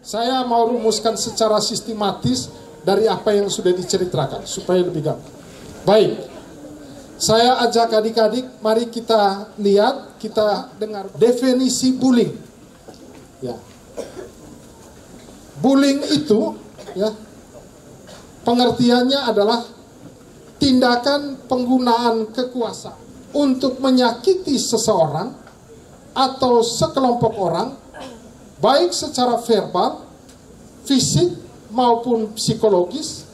Saya mau rumuskan secara sistematis dari apa yang sudah diceritakan supaya lebih gampang. Baik, saya ajak adik-adik, mari kita lihat, kita dengar definisi bullying. Ya. Bullying itu, ya, pengertiannya adalah tindakan penggunaan kekuasaan untuk menyakiti seseorang atau sekelompok orang, baik secara verbal, fisik, maupun psikologis,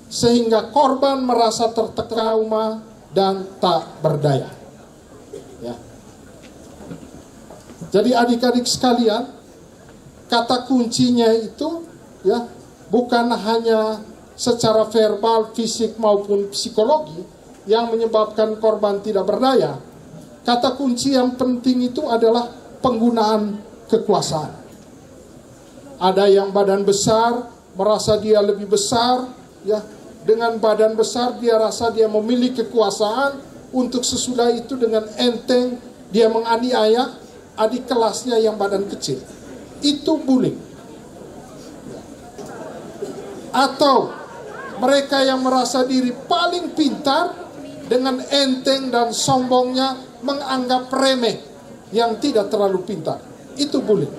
sehingga korban merasa tertrauma dan tak berdaya. Ya. Jadi adik-adik sekalian, kata kuncinya itu, ya, bukan hanya secara verbal, fisik, maupun psikologi yang menyebabkan korban tidak berdaya. Kata kunci yang penting itu adalah penggunaan kekuasaan. Ada yang badan besar, merasa dia lebih besar, ya, dengan badan besar dia rasa dia memiliki kekuasaan, untuk sesudah itu dengan enteng dia menganiaya adik kelasnya yang badan kecil. Itu bullying. Atau mereka yang merasa diri paling pintar, dengan enteng dan sombongnya menganggap remeh yang tidak terlalu pintar. Itu bullying.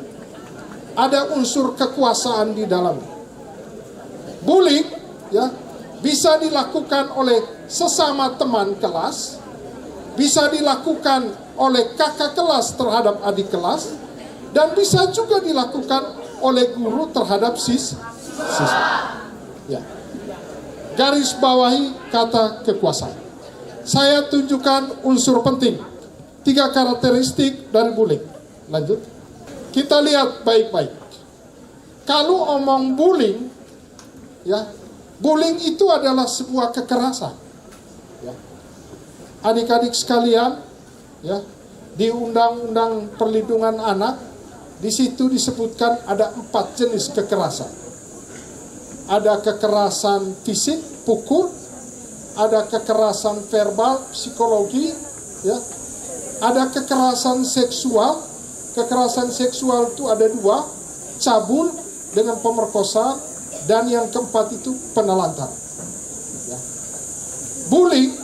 Ada unsur kekuasaan di dalamnya. Bullying, ya, bisa dilakukan oleh sesama teman kelas, bisa dilakukan oleh kakak kelas terhadap adik kelas, dan bisa juga dilakukan oleh guru terhadap siswa. Ya. Garis bawahi kata kekuasaan. Saya tunjukkan unsur penting, 3 karakteristik dari bullying. Lanjut. Kita lihat baik-baik. Kalau omong bullying, ya, bullying itu adalah sebuah kekerasan. Ya. Adik-adik sekalian, ya, di Undang-Undang Perlindungan Anak, di situ disebutkan ada 4 jenis kekerasan. Ada kekerasan fisik, pukul, ada kekerasan verbal, psikologi, ya, ada kekerasan seksual. Kekerasan seksual itu ada 2, cabul dengan pemerkosaan, dan yang keempat itu penelantaran. Ya. Bullying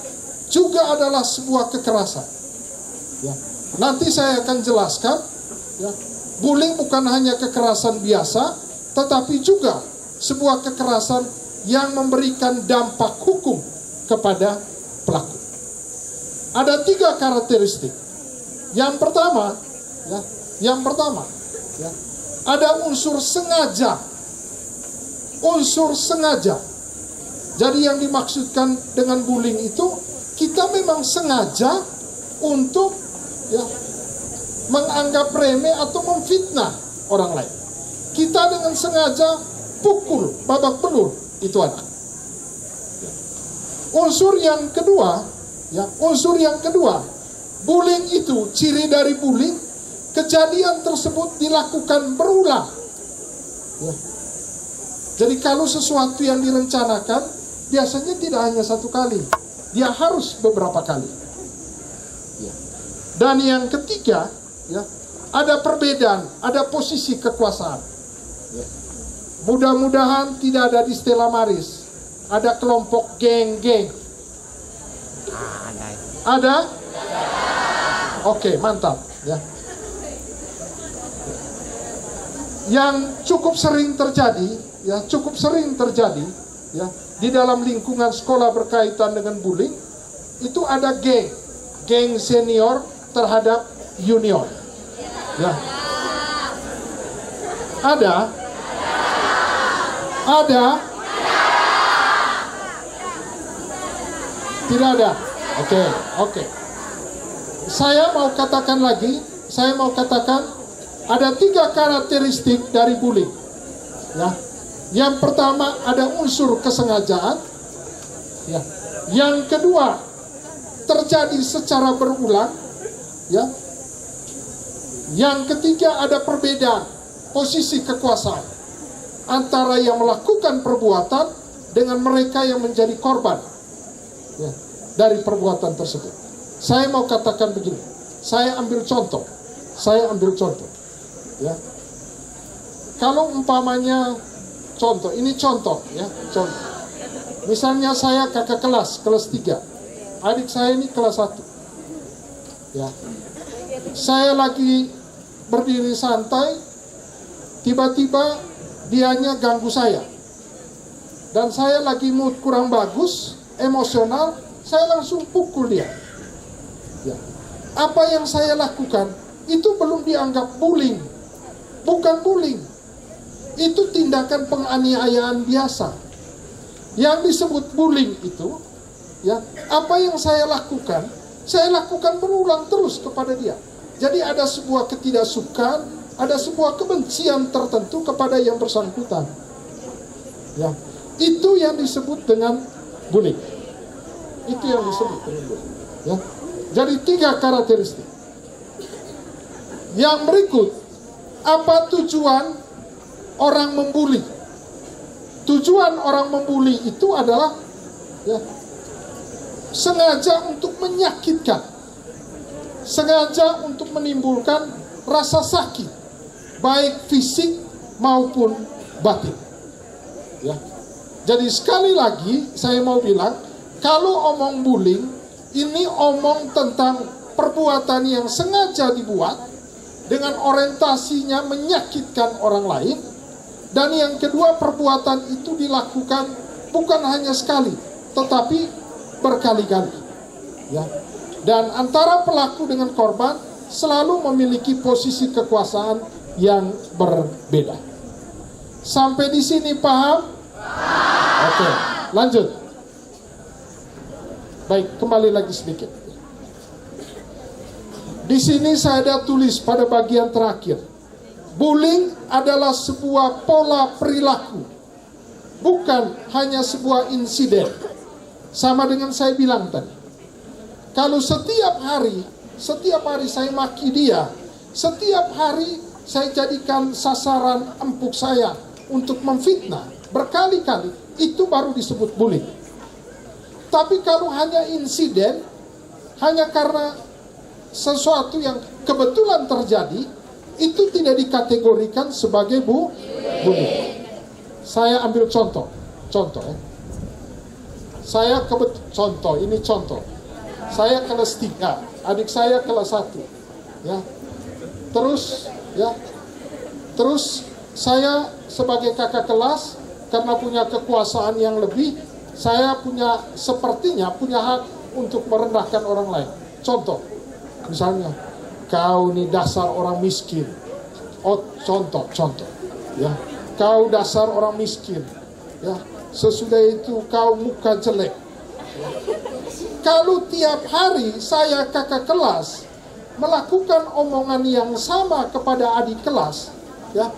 juga adalah sebuah kekerasan. Ya. Nanti saya akan jelaskan, ya, bullying bukan hanya kekerasan biasa, tetapi juga sebuah kekerasan yang memberikan dampak hukum kepada pelaku. Ada 3 karakteristik. Yang pertama, ya, ya, ada unsur sengaja. Unsur sengaja. Jadi yang dimaksudkan dengan bullying itu, kita memang sengaja untuk, ya, menganggap remeh atau memfitnah orang lain. Kita dengan sengaja pukul, babak belur itu ada. Unsur yang kedua, ya, bullying itu, ciri dari bullying, kejadian tersebut dilakukan berulang. Ya. Jadi kalau sesuatu yang direncanakan, biasanya tidak hanya 1 kali, dia harus beberapa kali. Ya. Dan yang ketiga, ya, ada perbedaan, ada posisi kekuasaan. Ya. Mudah-mudahan tidak ada di Stella Maris, ada kelompok geng-geng. Ada? Oke, mantap. Ya. Yang cukup sering terjadi, ya, ya, di dalam lingkungan sekolah berkaitan dengan bullying, itu ada geng senior terhadap junior. Ya. Ada? Tidak ada. Oke. Saya mau katakan ada 3 karakteristik dari bullying. Ya. Yang pertama ada unsur kesengajaan. Ya. Yang kedua terjadi secara berulang. Ya. Yang ketiga ada perbedaan posisi kekuasaan antara yang melakukan perbuatan dengan mereka yang menjadi korban, ya, dari perbuatan tersebut. Saya mau katakan begini. Saya ambil contoh. Ya. Kalau umpamanya contoh, ini contoh ya, contoh. Misalnya saya kakak kelas 3. Adik saya ini kelas 1. Ya. Saya lagi berdiri santai, tiba-tiba dianya ganggu saya. Dan saya lagi mood kurang bagus, emosional, saya langsung pukul dia. Ya. Apa yang saya lakukan itu belum dianggap bullying. Bukan bullying. Itu tindakan penganiayaan biasa. Yang disebut bullying itu, ya, apa yang saya lakukan berulang terus kepada dia. Jadi ada sebuah ketidaksukaan, ada sebuah kebencian tertentu kepada yang bersangkutan. Ya, itu yang disebut dengan bullying. Itu yang disebut dengan bullying. Ya. Jadi 3 karakteristik. Yang berikut, apa tujuan orang membuli? Tujuan orang membuli itu adalah ya, sengaja untuk menyakitkan, sengaja untuk menimbulkan rasa sakit, baik fisik maupun batin. Ya. Jadi sekali lagi saya mau bilang, kalau omong bullying ini omong tentang perbuatan yang sengaja dibuat dengan orientasinya menyakitkan orang lain. Dan yang kedua, perbuatan itu dilakukan bukan hanya sekali, tetapi berkali-kali. Ya. Dan antara pelaku dengan korban selalu memiliki posisi kekuasaan yang berbeda. Sampai di sini paham? Oke, lanjut. Baik, kembali lagi sedikit. Di sini saya ada tulis pada bagian terakhir. Bullying adalah sebuah pola perilaku, bukan hanya sebuah insiden. Sama dengan saya bilang tadi. Kalau setiap hari saya maki dia, setiap hari saya jadikan sasaran empuk saya untuk memfitnah berkali-kali, itu baru disebut bullying. Tapi kalau hanya insiden, hanya karena sesuatu yang kebetulan terjadi, itu tidak dikategorikan sebagai bullying. Saya ambil contoh ya. Ini contoh. Saya kelas 3, adik saya kelas 1. Ya. Terus saya sebagai kakak kelas, karena punya kekuasaan yang lebih, saya sepertinya punya hak untuk merendahkan orang lain. Contoh, misalnya, kau ini dasar orang miskin. Oh, contoh. Ya, kau dasar orang miskin. Ya, sesudah itu kau muka jelek. Ya. Kalau tiap hari saya kakak kelas melakukan omongan yang sama kepada adik kelas, ya,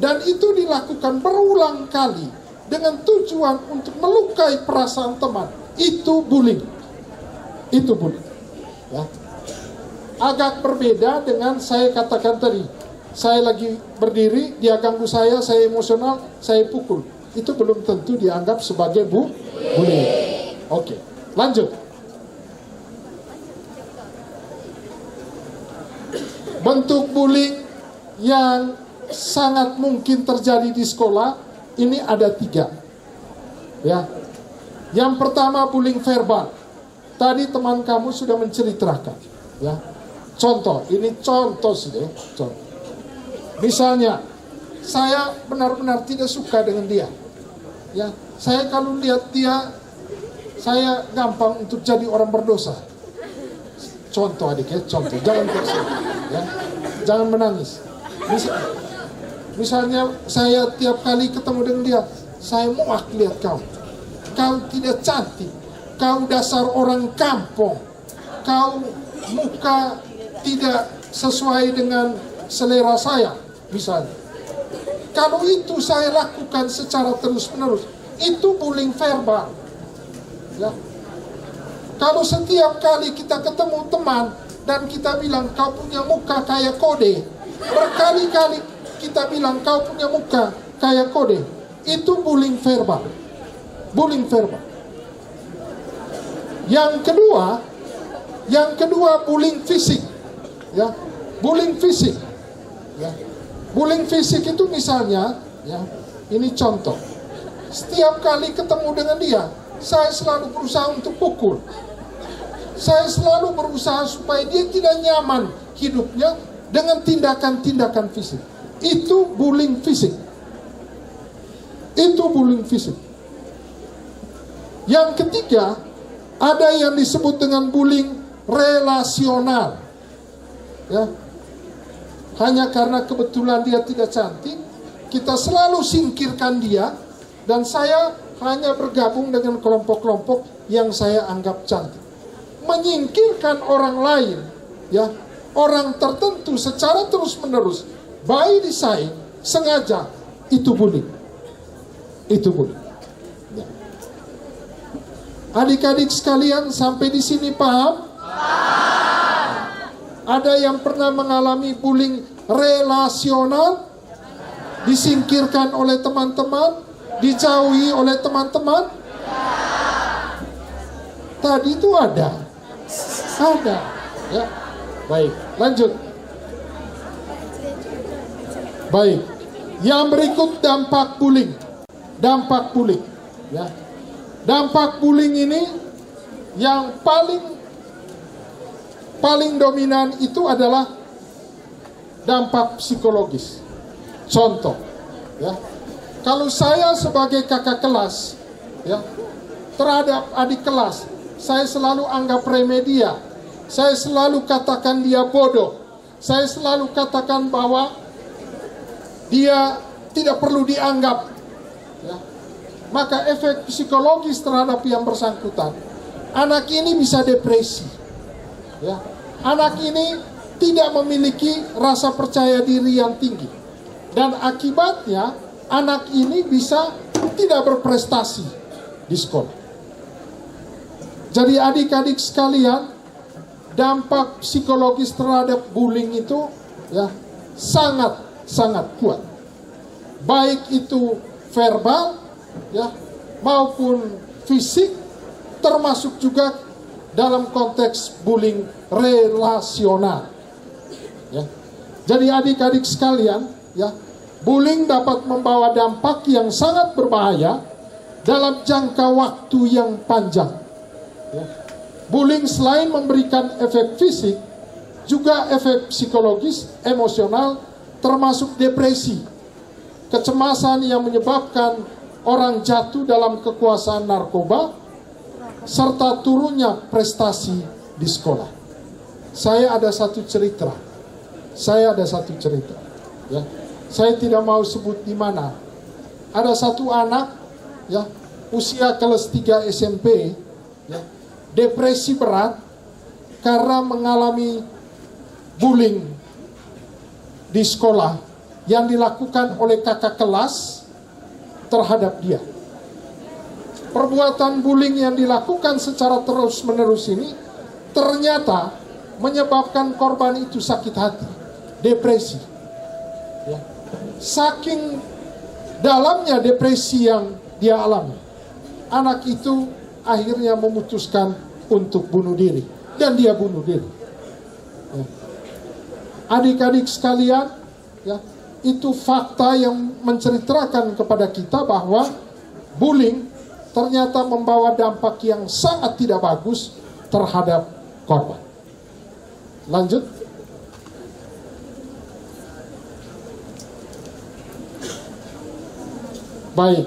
dan itu dilakukan berulang kali dengan tujuan untuk melukai perasaan teman, itu bullying. Itu bullying. Ya. Agak berbeda dengan saya katakan tadi. Saya lagi berdiri, dia ganggu saya emosional, saya pukul. Itu belum tentu dianggap sebagai bullying. Oke, lanjut. Bentuk bullying yang sangat mungkin terjadi di sekolah, ini ada 3. Ya. Yang pertama, bullying verbal. Tadi teman kamu sudah menceritakan. Ya. Contoh, ini contoh sih, contoh. Misalnya, saya benar-benar tidak suka dengan dia. Ya, saya kalau lihat dia, saya gampang untuk jadi orang berdosa. Contoh adik ya, contoh. Jangan tersenyum, ya, jangan menangis. Misalnya, saya tiap kali ketemu dengan dia, saya muak lihat kau. Kau tidak cantik. Kau dasar orang kampung. Kau muka tidak sesuai dengan selera saya, misalnya. Kalau itu saya lakukan secara terus-menerus, itu bullying verbal. Ya. Kalau setiap kali kita ketemu teman dan kita bilang kau punya muka kayak kode, berkali-kali kita bilang kau punya muka kayak kode, itu bullying verbal. Bullying verbal. Yang kedua bullying fisik. Ya, bullying fisik. Ya. Bullying fisik itu misalnya, ya, ini contoh. Setiap kali ketemu dengan dia, saya selalu berusaha untuk pukul. Saya selalu berusaha supaya dia tidak nyaman hidupnya dengan tindakan-tindakan fisik. Itu bullying fisik. Itu bullying fisik. Yang ketiga, ada yang disebut dengan bullying relasional. Ya. Hanya karena kebetulan dia tidak cantik, kita selalu singkirkan dia, dan saya hanya bergabung dengan kelompok-kelompok yang saya anggap cantik. Menyingkirkan orang lain, ya, orang tertentu secara terus-menerus, by design, sengaja, itu bullying. Itu bullying. Ya. Adik-adik sekalian, sampai di sini paham? Ada yang pernah mengalami bullying relasional? Disingkirkan oleh teman-teman? Dijauhi oleh teman-teman? Tadi itu ada. Ada. Ya. Baik, lanjut. Baik. Yang berikut dampak bullying. Dampak bullying. Ya. Dampak bullying ini yang paling dominan itu adalah dampak psikologis. Contoh, ya, kalau saya sebagai kakak kelas, ya, terhadap adik kelas, saya selalu anggap remeh dia, saya selalu katakan dia bodoh, saya selalu katakan bahwa dia tidak perlu dianggap, ya, maka efek psikologis terhadap yang bersangkutan, anak ini bisa depresi, ya. Anak ini tidak memiliki rasa percaya diri yang tinggi, dan akibatnya anak ini bisa tidak berprestasi di sekolah. Jadi adik-adik sekalian, dampak psikologis terhadap bullying itu, ya, sangat kuat. Baik itu verbal, ya, maupun fisik, termasuk juga dalam konteks bullying relasional. Ya. Jadi adik-adik sekalian, ya, bullying dapat membawa dampak yang sangat berbahaya dalam jangka waktu yang panjang. Ya. Bullying selain memberikan efek fisik, juga efek psikologis, emosional, termasuk depresi, kecemasan yang menyebabkan orang jatuh dalam kekuasaan narkoba, serta turunnya prestasi di sekolah. Saya ada satu cerita. Ya. Saya tidak mau sebut di mana. Ada satu anak, ya, usia kelas 3 SMP, ya, depresi berat karena mengalami bullying di sekolah yang dilakukan oleh kakak kelas terhadap dia. Perbuatan bullying yang dilakukan secara terus-menerus ini ternyata menyebabkan korban itu sakit hati, depresi. Ya. Saking dalamnya depresi yang dia alami, anak itu akhirnya memutuskan untuk bunuh diri, dan dia bunuh diri. Ya. Adik-adik sekalian, ya, itu fakta yang menceritakan kepada kita bahwa bullying ternyata membawa dampak yang sangat tidak bagus terhadap korban. Lanjut. Baik.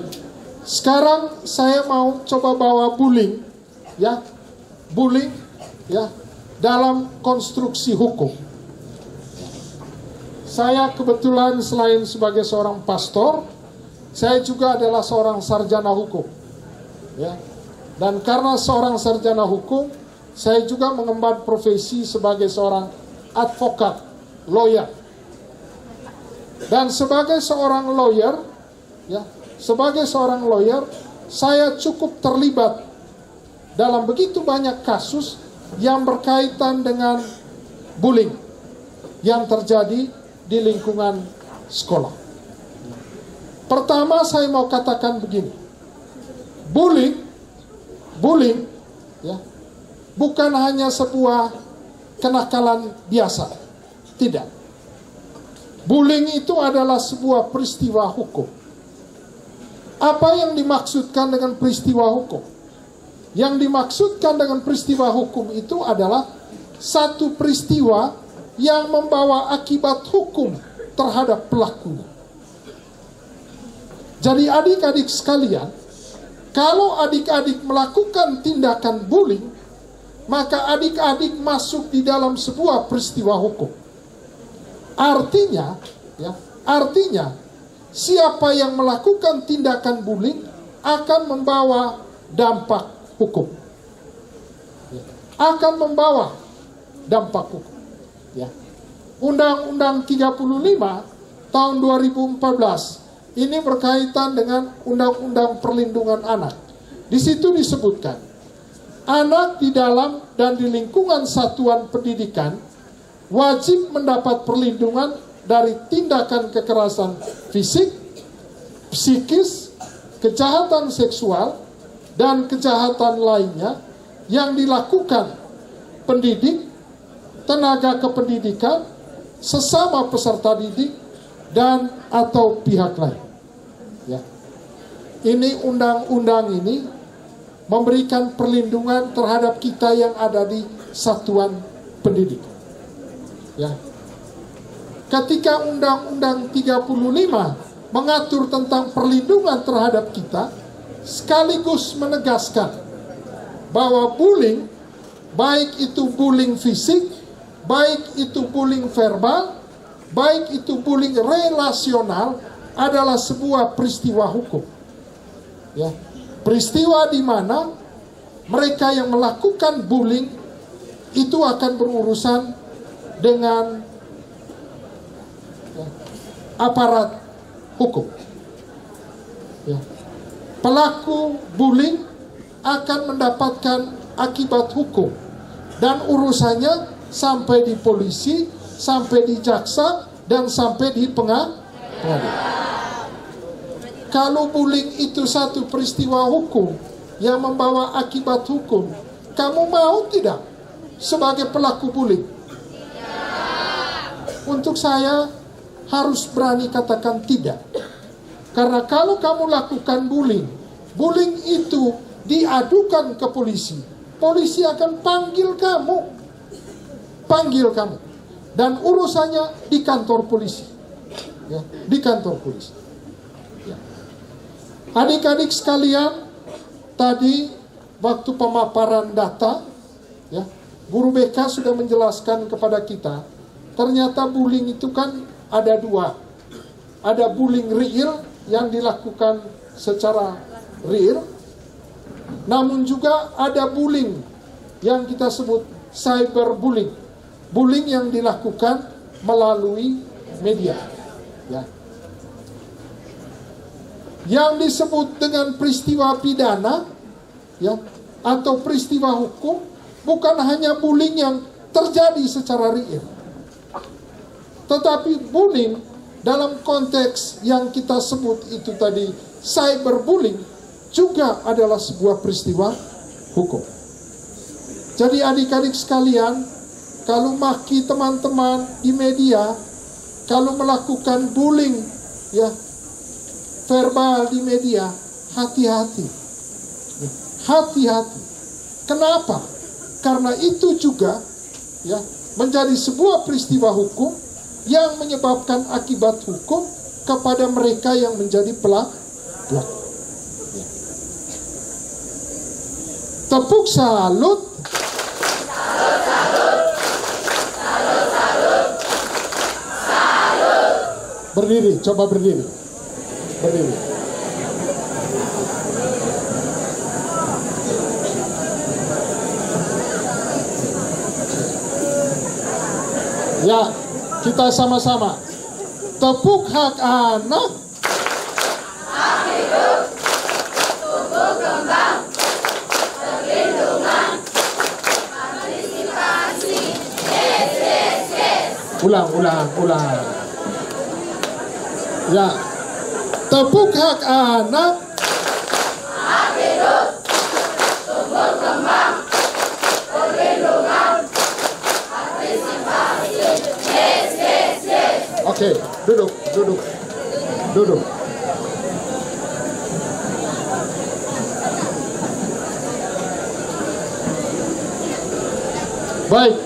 Sekarang saya mau coba bawa bullying, ya. Bullying, ya, dalam konstruksi hukum. Saya kebetulan selain sebagai seorang pastor, saya juga adalah seorang sarjana hukum. Ya. Dan karena seorang sarjana hukum, saya juga mengemban profesi sebagai seorang advokat, lawyer. Dan sebagai seorang lawyer, ya, saya cukup terlibat dalam begitu banyak kasus yang berkaitan dengan bullying yang terjadi di lingkungan sekolah. Pertama, saya mau katakan begini. Bullying, ya, bukan hanya sebuah kenakalan biasa. Tidak. Bullying itu adalah sebuah peristiwa hukum. Apa yang dimaksudkan dengan peristiwa hukum? Yang dimaksudkan dengan peristiwa hukum itu adalah satu peristiwa yang membawa akibat hukum terhadap pelakunya. Jadi adik-adik sekalian, kalau adik-adik melakukan tindakan bullying, maka adik-adik masuk di dalam sebuah peristiwa hukum. Artinya, siapa yang melakukan tindakan bullying akan membawa dampak hukum. Akan membawa dampak hukum. Ya. Undang-Undang 35 tahun 2014 ini berkaitan dengan Undang-Undang Perlindungan Anak. Di situ disebutkan, anak di dalam dan di lingkungan satuan pendidikan wajib mendapat perlindungan dari tindakan kekerasan fisik, psikis, kejahatan seksual, dan kejahatan lainnya yang dilakukan pendidik, tenaga kependidikan, sesama peserta didik, dan atau pihak lain. Ya. Ini undang-undang ini memberikan perlindungan terhadap kita yang ada di satuan pendidikan. Ya. Ketika Undang-Undang 35 mengatur tentang perlindungan terhadap kita, sekaligus menegaskan bahwa bullying, baik itu bullying fisik, baik itu bullying verbal, baik itu bullying relasional, adalah sebuah peristiwa hukum. Ya. Peristiwa di mana mereka yang melakukan bullying itu akan berurusan dengan aparat hukum. Ya. Pelaku bullying akan mendapatkan akibat hukum dan urusannya sampai di polisi, sampai di jaksa, dan sampai di pengadilan. Kalau bullying itu satu peristiwa hukum yang membawa akibat hukum, kamu mau tidak sebagai pelaku bullying? Untuk saya harus berani katakan tidak. Karena kalau kamu lakukan bullying, bullying itu diadukan ke polisi, polisi akan panggil kamu, dan urusannya di kantor polisi, ya, di kantor polisi. Ya. Adik-adik sekalian, tadi waktu pemaparan data, ya, guru BK sudah menjelaskan kepada kita, ternyata bullying itu kan ada dua. Ada bullying real yang dilakukan secara real, namun juga ada bullying yang kita sebut cyberbullying, bullying yang dilakukan melalui media. Ya. Yang disebut dengan peristiwa pidana, ya, atau peristiwa hukum, bukan hanya bullying yang terjadi secara real, tetapi bullying dalam konteks yang kita sebut itu tadi cyberbullying juga adalah sebuah peristiwa hukum. Jadi adik-adik sekalian, kalau maki teman-teman di media, kalau melakukan bullying, ya, verbal di media, hati-hati. Hati-hati. Kenapa? Karena itu juga, ya, menjadi sebuah peristiwa hukum yang menyebabkan akibat hukum kepada mereka yang menjadi pelaku. Ya. Tepuk salut. Berdiri, coba berdiri. Berdiri. Ya, kita sama-sama. Tepuk hak anak. Hak hidup, tumbuh kembang, perlindungan, partisipasi. Yes. Ulang. Ya. Tepuk hak anak. Hak hidup, tumbuh kembang, perlindungan, partisipasi. Yes. Oke. Duduk, duduk, duduk. Baik,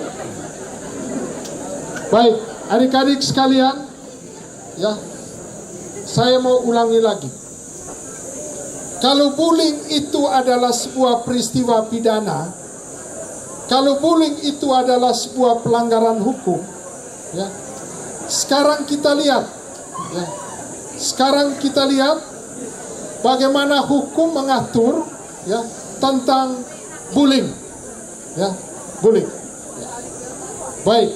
baik, adik-adik sekalian, ya, saya mau ulangi lagi. Kalau bullying itu adalah sebuah peristiwa pidana, kalau bullying itu adalah sebuah pelanggaran hukum, ya, sekarang kita lihat, ya, sekarang kita lihat bagaimana hukum mengatur, ya, tentang bullying, ya, bullying. Baik,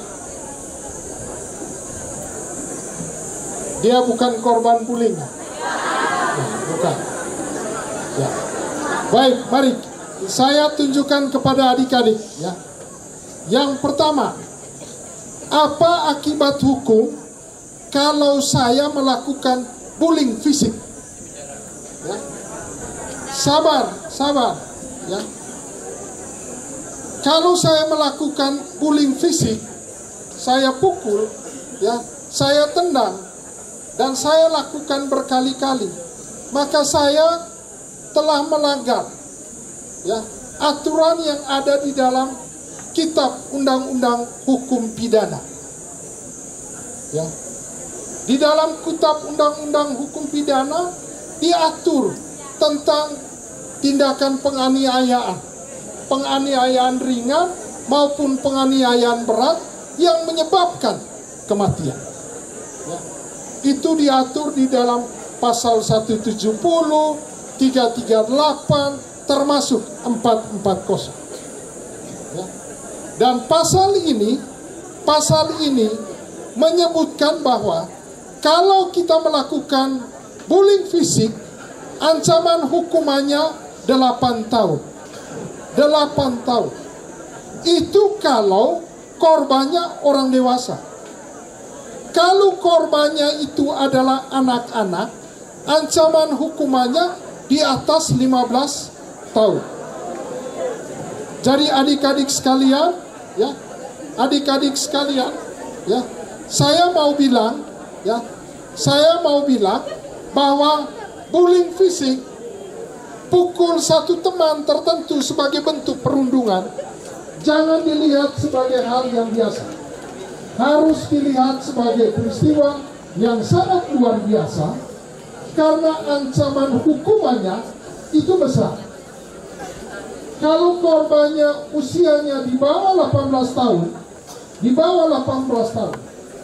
dia bukan korban bullying, ya, bukan. Ya. Baik, mari saya tunjukkan kepada adik-adik, ya. Yang pertama, apa akibat hukum kalau saya melakukan bullying fisik? Ya. Sabar, sabar, ya. Kalau saya melakukan bullying fisik, saya pukul, ya, saya tendang, dan saya lakukan berkali-kali, maka saya telah melanggar, ya, aturan yang ada di dalam Kitab Undang-Undang Hukum Pidana. Ya. Di dalam Kitab Undang-Undang Hukum Pidana diatur tentang tindakan penganiayaan, penganiayaan ringan maupun penganiayaan berat yang menyebabkan kematian. Ya. Itu diatur di dalam pasal 170, 338, termasuk 440. Ya. Dan pasal ini menyebutkan bahwa kalau kita melakukan bullying fisik, ancaman hukumannya 8 tahun. 8 tahun. Itu kalau korbannya orang dewasa. Kalau korbannya itu adalah anak-anak, ancaman hukumannya di atas 15 tahun. Jadi adik-adik sekalian, ya, adik-adik sekalian, ya, saya mau bilang bahwa bullying fisik, pukul satu teman tertentu sebagai bentuk perundungan, jangan dilihat sebagai hal yang biasa. Harus dilihat sebagai peristiwa yang sangat luar biasa, karena ancaman hukumannya itu besar. Kalau korbannya usianya di bawah 18 tahun,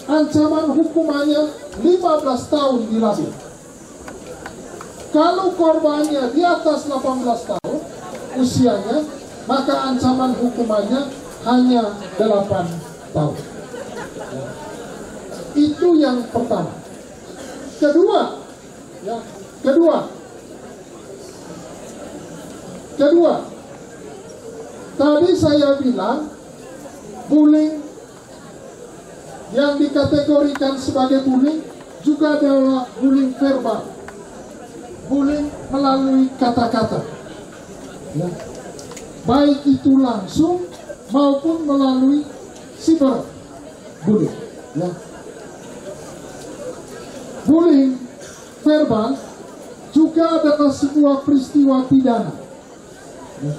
ancaman hukumannya 15 tahun dilabur. Kalau korbannya di atas 18 tahun usianya, maka ancaman hukumannya hanya 8 tahun. Itu yang pertama. Kedua, tadi saya bilang bullying yang dikategorikan sebagai bullying juga adalah bullying verbal, bullying melalui kata-kata, ya, baik itu langsung maupun melalui cyberbullying, ya. Bullying verbal juga adalah sebuah peristiwa pidana, ya.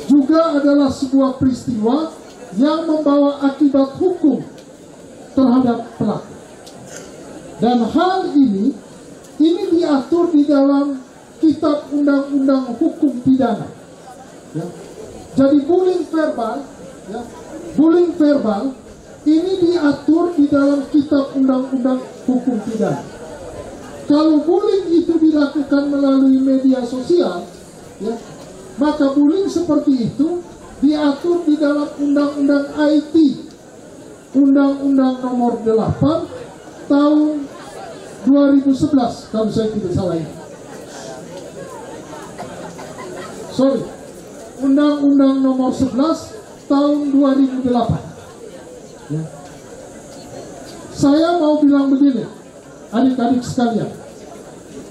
Juga adalah sebuah peristiwa yang membawa akibat hukum terhadap pelaku. Dan hal ini diatur di dalam Kitab Undang-Undang Hukum Pidana. Ya. Jadi bullying verbal, ya, bullying verbal ini diatur di dalam Kitab Undang-Undang Hukum Pidana. Kalau bullying itu dilakukan melalui media sosial, ya, maka bullying seperti itu diatur di dalam Undang-Undang IT, Undang-Undang Nomor 8 Tahun 2011, kalau saya tidak salah ini. Sorry, Undang-Undang Nomor 11 Tahun 2008. Ya. Saya mau bilang begini, adik-adik sekalian,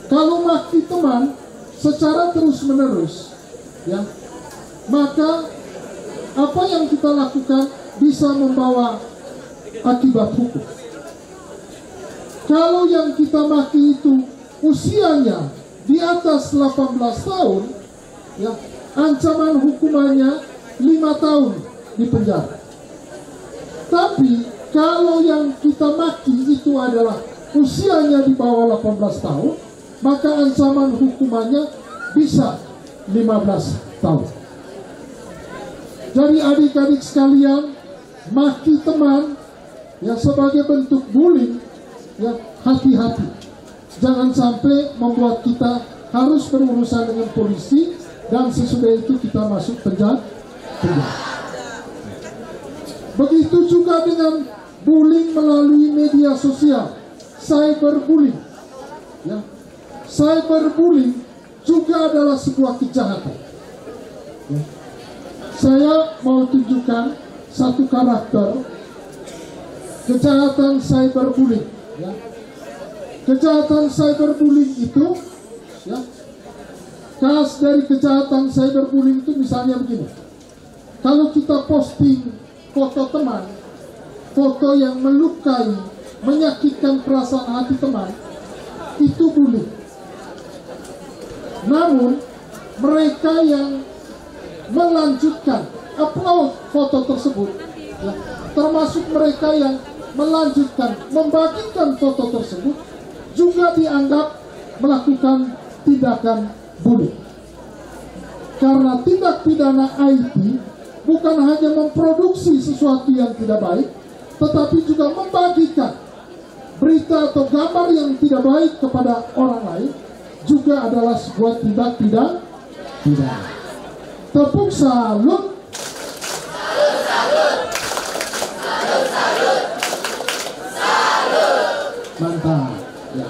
kalau maki teman secara terus-menerus, ya, maka apa yang kita lakukan bisa membawa akibat hukum. Kalau yang kita maki itu usianya di atas 18 tahun, ya, ancaman hukumannya 5 tahun di penjara. Tapi kalau yang kita maki itu adalah usianya di bawah 18 tahun, maka ancaman hukumannya bisa 15 tahun. Jadi adik-adik sekalian, maki teman ya sebagai bentuk bullying, ya hati-hati. Jangan sampai membuat kita harus berurusan dengan polisi dan sesudah itu kita masuk penjara. Begitu juga dengan bullying melalui media sosial, cyberbullying. Ya. Cyberbullying juga adalah sebuah kejahatan. Ya. Saya mau tunjukkan satu karakter kejahatan cyberbullying. Ya. Kejahatan cyberbullying itu, ya, khas dari kejahatan cyberbullying itu misalnya begini. Kalau kita posting foto teman, foto yang melukai, menyakitkan perasaan hati teman, itu bullying. Namun mereka yang melanjutkan upload foto tersebut, ya, termasuk mereka yang melanjutkan membagikan foto tersebut, juga dianggap melakukan tindakan bullying. Karena tindak pidana IT bukan hanya memproduksi sesuatu yang tidak baik, tetapi juga membagikan berita atau gambar yang tidak baik kepada orang lain, juga adalah sebuah tindak pidana. Tepuk salut. Salut, salut. Salut, salut. Salut. Mantap. Ya.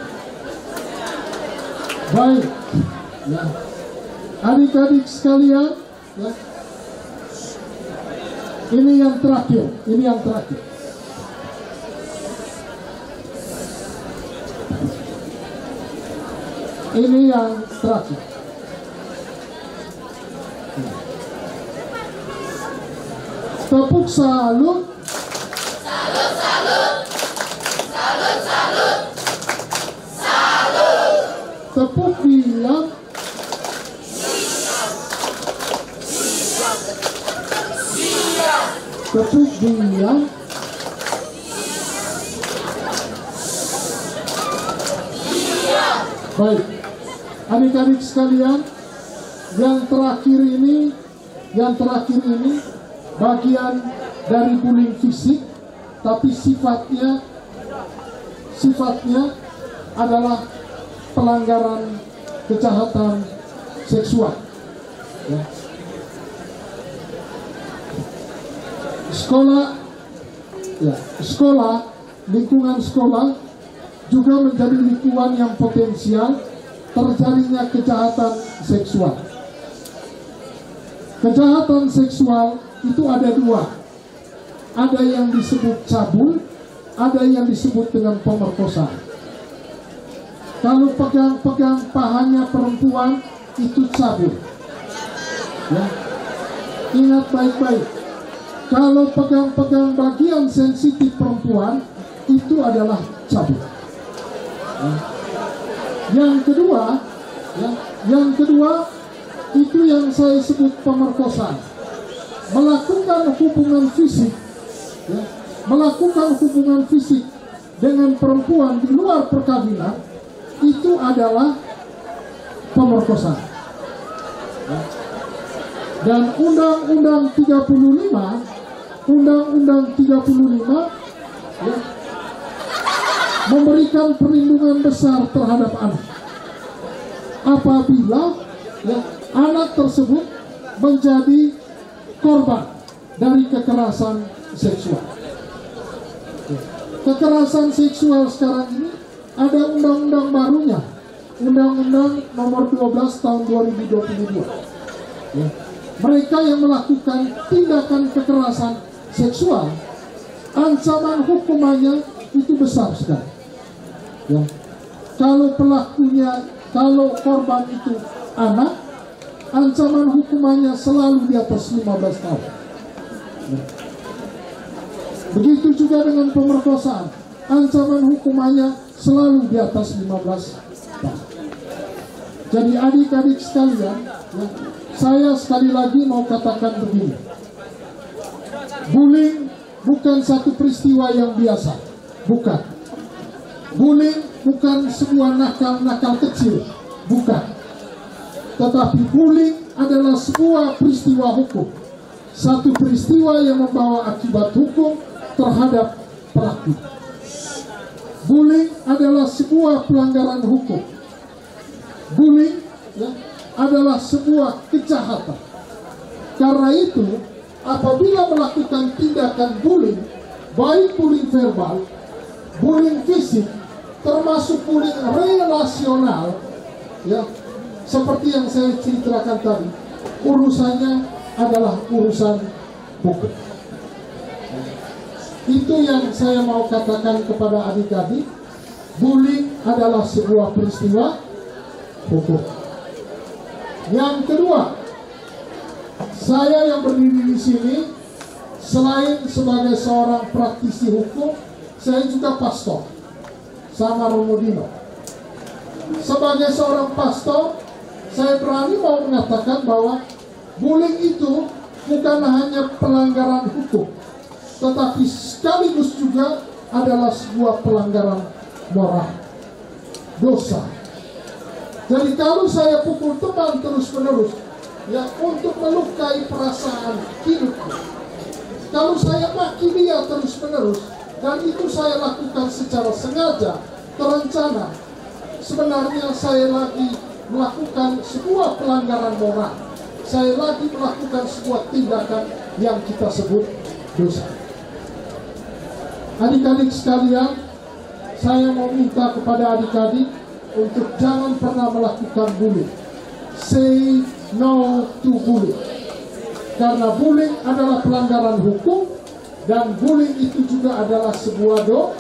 Baik. Ya. Adik-adik sekalian, ya. Ini yang terakhir. Ini yang terakhir. Ini yang terakhir. Tepuk salut. Salut, salut. Salut, salut. Salut. Tepuk diam. Tepuk diam. Baik, adik-adik sekalian, yang terakhir ini bagian dari bullying fisik, tapi sifatnya adalah pelanggaran kejahatan seksual. Ya. Lingkungan sekolah juga menjadi lingkungan yang potensial terjadinya kejahatan seksual. Kejahatan seksual itu ada dua. Ada yang disebut cabul, ada yang disebut dengan pemerkosaan. Kalau pegang-pegang pahanya perempuan itu cabul. Ya. Ingat baik-baik. Kalau pegang-pegang bagian sensitif perempuan itu adalah cabul. Ya. Yang kedua itu yang saya sebut pemerkosaan. Melakukan hubungan fisik, ya, melakukan hubungan fisik dengan perempuan di luar perkawinan itu adalah pemerkosaan. Ya. Dan Undang-Undang 35 ya, memberikan perlindungan besar terhadap anak apabila ya, anak tersebut menjadi korban dari kekerasan seksual. Ya. Kekerasan seksual sekarang ini ada undang-undang barunya, Undang-Undang Nomor 12 Tahun 2022. Ya. Mereka yang melakukan tindakan kekerasan seksual, ancaman hukumannya itu besar sekali. Ya. Kalau korban itu anak, ancaman hukumannya selalu di atas 15 tahun. Ya. Begitu juga dengan pemerkosaan, ancaman hukumannya selalu di atas 15 tahun. Jadi adik-adik sekalian, ya, saya sekali lagi mau katakan begini. Bullying bukan satu peristiwa yang biasa, bukan. Bullying bukan sebuah nakal-nakal kecil, bukan. Tetapi bullying adalah sebuah peristiwa hukum. Satu peristiwa yang membawa akibat hukum terhadap pelaku. Bullying adalah sebuah pelanggaran hukum. Bullying, ya, adalah sebuah kejahatan. Karena itu, apabila melakukan tindakan bullying, baik bullying verbal, bullying fisik, termasuk bullying relasional, ya, seperti yang saya ceritakan tadi, urusannya adalah urusan hukum. Itu yang saya mau katakan kepada adik-adik. Bullying adalah sebuah peristiwa hukum. Yang kedua, saya yang berdiri di sini, selain sebagai seorang praktisi hukum, saya juga pastor sama Romo Dino. Sebagai seorang pastor, saya berani mau mengatakan bahwa bullying itu bukan hanya pelanggaran hukum, tetapi sekaligus juga adalah sebuah pelanggaran moral, dosa. Jadi kalau saya pukul teman terus-menerus, ya, untuk melukai perasaan hidupnya, kalau saya maki dia terus-menerus, dan itu saya lakukan secara sengaja, terencana, sebenarnya saya lagi melakukan sebuah pelanggaran moral. Saya lagi melakukan sebuah tindakan yang kita sebut dosa. Adik-adik sekalian, saya mau minta kepada adik-adik untuk jangan pernah melakukan bullying. Say no to bullying. Karena bullying adalah pelanggaran hukum, dan bullying itu juga adalah sebuah dosa.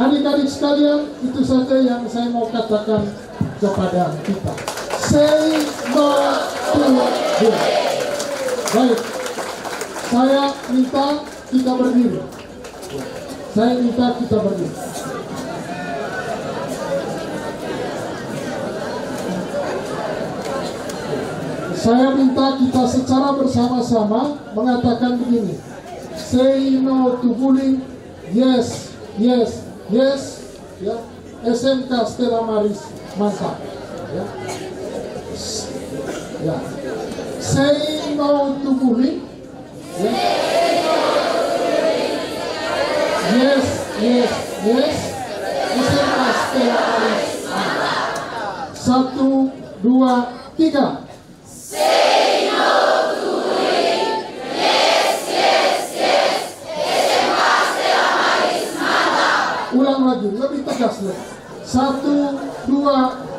Adik-adik sekalian, itu saja yang saya mau katakan kepada kita. Say no to bullying. Baik, saya minta kita berdiri. Saya minta kita berdiri. Saya minta kita secara bersama-sama mengatakan begini. Say no to bullying. Yes, yes, yes. Ya. SMK Stella Maris, mantap. Ya. Ya. Say no to bullying. Ya. Yes, yes, yes. SMK Stella Maris, mantap. 1, 2, 3. Say no to bullying. Yes, yes, yes. SMK Stella Maris, mantap. Ulang lagi, lebih tegas lagi. 1, 2,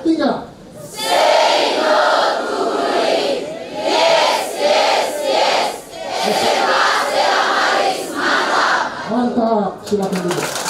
3. Say no to bullying. Yes, yes, yes. SMK Stella Maris, mantap. Mantap, silakan dulu.